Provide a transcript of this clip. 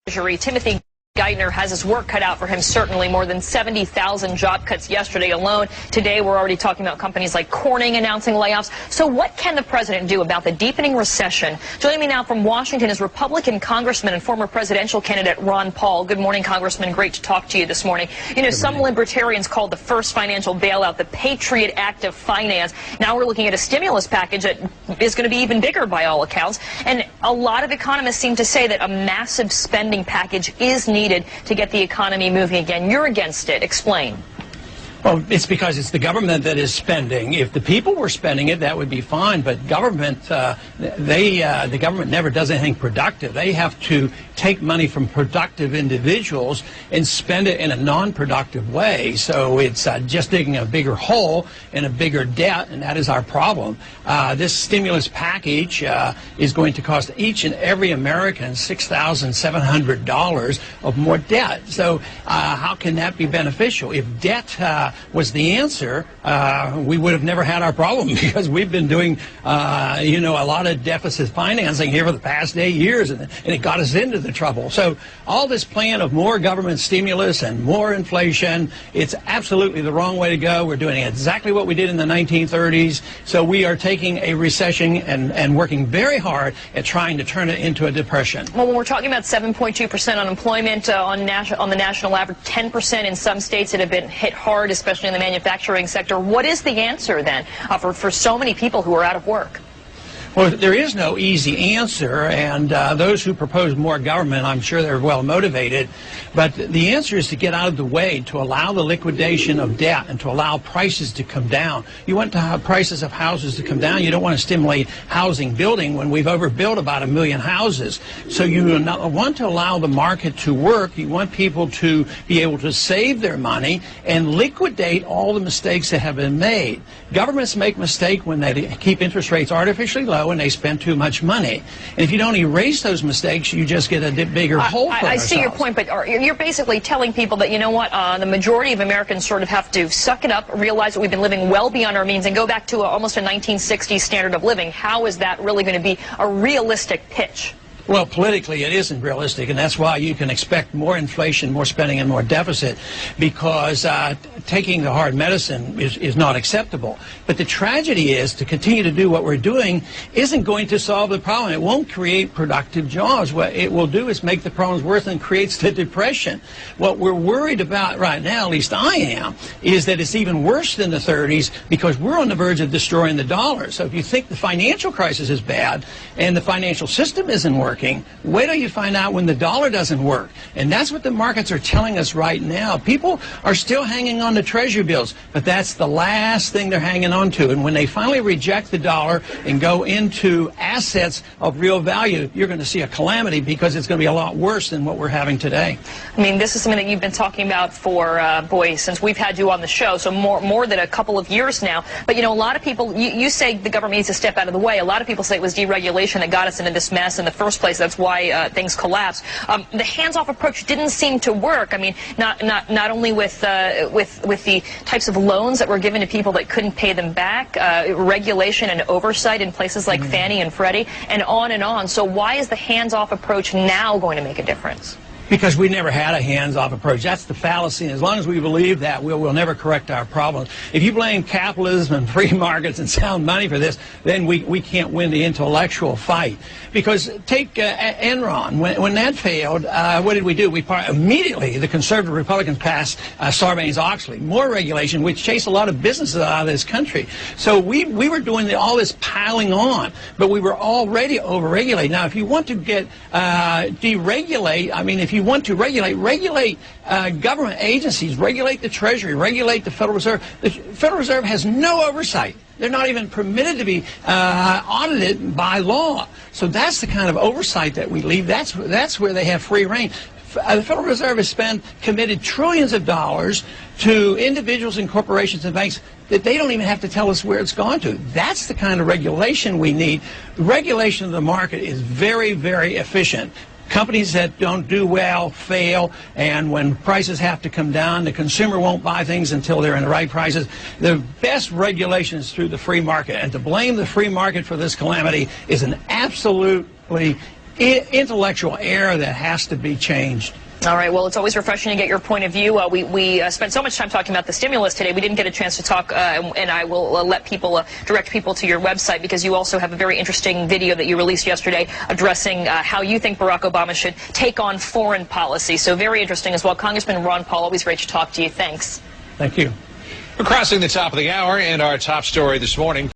Treasury, Timothy Geithner has his work cut out for him, certainly. More than 70,000 job cuts yesterday alone. Today, we're already talking about companies like Corning announcing layoffs. So what can the president do about the deepening recession? Joining me now from Washington is Republican Congressman and former presidential candidate Ron Paul. Good morning, Congressman. Great to talk to you this morning. You know, some libertarians called the first financial bailout the Patriot Act of Finance. Now we're looking at a stimulus package that is going to be even bigger by all accounts. And a lot of economists seem to say that a massive spending package is needed to get the economy moving again. You're against it. Explain. Well, it's because it's the government that is spending. If the people were spending it, that would be fine. But government, the government never does anything productive. They have to take money from productive individuals and spend it in a non-productive way. So it's just digging a bigger hole and a bigger debt, and that is our problem. This stimulus package is going to cost each and every American $6,700 of more debt. So how can that be beneficial? If debt was the answer, we would have never had our problem, because we've been doing, you know, a lot of deficit financing here for the past 8 years, and it got us into the trouble. So all this plan of more government stimulus and more inflation, it's absolutely the wrong way to go. We're doing exactly what we did in the 1930s. So we are taking a recession and working very hard at trying to turn it into a depression. Well, when we're talking about 7.2% unemployment on the national average, 10% in some states that have been hit hard, especially in the manufacturing sector. What is the answer then for so many people who are out of work? Well, there is no easy answer, and those who propose more government, I'm sure they're well motivated, but the answer is to get out of the way, to allow the liquidation of debt and to allow prices to come down. You want to have prices of houses to come down. You don't want to stimulate housing building when we've overbuilt about 1 million houses. So you want to allow the market to work. You want people to be able to save their money and liquidate all the mistakes that have been made. Governments make mistakes when they keep interest rates artificially low and they spend too much money. And if you don't erase those mistakes, you just get a bigger hole for ourselves. I see your point, but you're basically telling people that, you know what, the majority of Americans sort of have to suck it up, realize that we've been living well beyond our means, and go back to almost a 1960s standard of living. How is that really going to be a realistic pitch? Well, politically, it isn't realistic, and that's why you can expect more inflation, more spending, and more deficit, because taking the hard medicine is not acceptable. But the tragedy is to continue to do what we're doing isn't going to solve the problem. It won't create productive jobs. What it will do is make the problems worse and creates the depression. What we're worried about right now, at least I am, is that it's even worse than the 30s, because we're on the verge of destroying the dollar. So if you think the financial crisis is bad and the financial system isn't working, wait till you find out when the dollar doesn't work. And that's what the markets are telling us right now. People are still hanging on to treasury bills, but that's the last thing they're hanging on to. And when they finally reject the dollar and go into assets of real value, you're going to see a calamity, because it's going to be a lot worse than what we're having today. I mean, this is something that you've been talking about for, boy, since we've had you on the show, so more than a couple of years now. But, you know, a lot of people, you say the government needs to step out of the way. A lot of people say it was deregulation that got us into this mess in the first place. That's why things collapsed. The hands-off approach didn't seem to work. I mean, not only with the types of loans that were given to people that couldn't pay them back, regulation and oversight in places like Fannie and Freddie, and on and on. So why is the hands-off approach now going to make a difference? Because we never had a hands-off approach. That's the fallacy. And as long as we believe that, we'll never correct our problems. If you blame capitalism and free markets and sound money for this, then we can't win the intellectual fight. Because take Enron. When that failed, what did we do? Immediately, the conservative Republicans passed Sarbanes-Oxley, more regulation, which chased a lot of businesses out of this country. So we were doing all this piling on, but we were already over-regulated. Now, if you want to get deregulate, I mean, if you want to regulate government agencies, regulate the Treasury, regulate the Federal Reserve. The Federal Reserve has no oversight. They're not even permitted to be audited by law. So that's the kind of oversight that we leave. That's where they have free reign. The Federal Reserve has committed trillions of dollars to individuals and corporations and banks that they don't even have to tell us where it's gone to. That's the kind of regulation we need. The regulation of the market is very, very efficient. Companies that don't do well fail, and when prices have to come down, the consumer won't buy things until they're in the right prices. The best regulation is through the free market, and to blame the free market for this calamity is an absolutely intellectual error that has to be changed. All right. Well, it's always refreshing to get your point of view. We spent so much time talking about the stimulus today. We didn't get a chance to talk, and I will let people direct people to your website, because you also have a very interesting video that you released yesterday addressing how you think Barack Obama should take on foreign policy. So very interesting as well. Congressman Ron Paul, always great to talk to you. Thanks. Thank you. We're crossing the top of the hour, and our top story this morning.